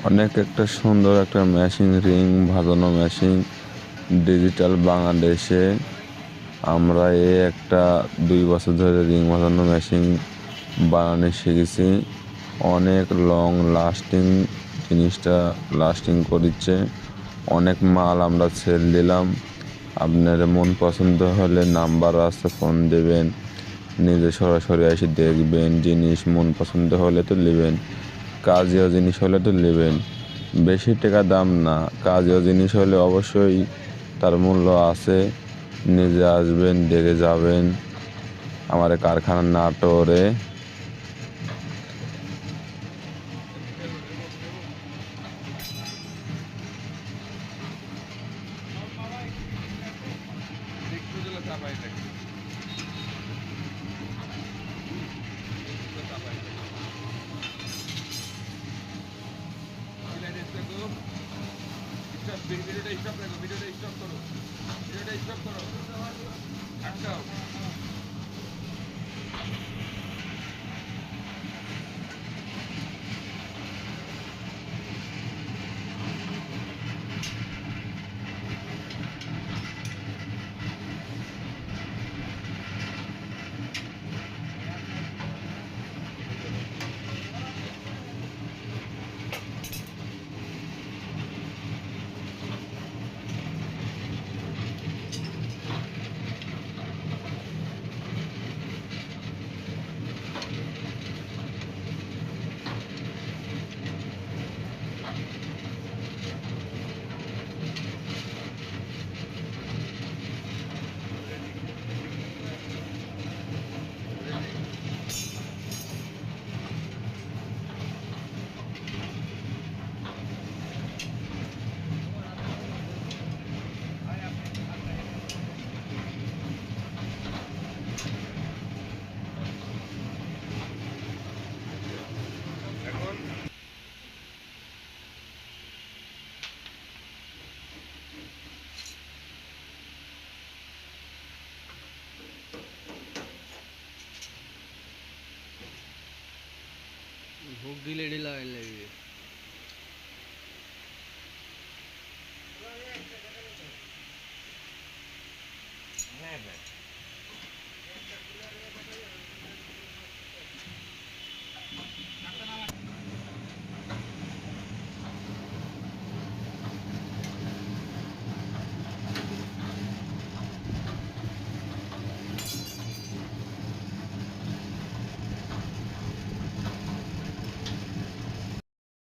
অনেক একটা সুন্দর একটা মেশিন, রিং ভাজানো মেশিন ডিজিটাল বাংলাদেশে। আমরা একটা 2 বছর ধরে রিং ভাজানো মেশিন বানানো শিখেছি। অনেক লং লাস্টিং, জিনিসটা লাস্টিং করছে। অনেক মাল আমরা সেল দিলাম। আপনার মন পছন্দ হলে নাম্বার আছে, ফোন দেবেন, নিজে সরাসরি এসে দেখবেন। জিনিস মন পছন্দ হলে তো নেবেন, কাজেও জিনিস হলে তো নেবেন। বেশি টাকা দাম না, কাজেও জিনিস হলে অবশ্যই তার মূল্য আছে। নিজে আসবেন, দেখে যাবেন। আমার কারখানা নাটোরে। ভিডিওটা স্টপ রাখো, ভিডিওটা স্টপ করো, ভিডিওটা স্টপ করো, আটকাও। হুক দিলে এডি লাগাই লাগবে। হ্যাঁ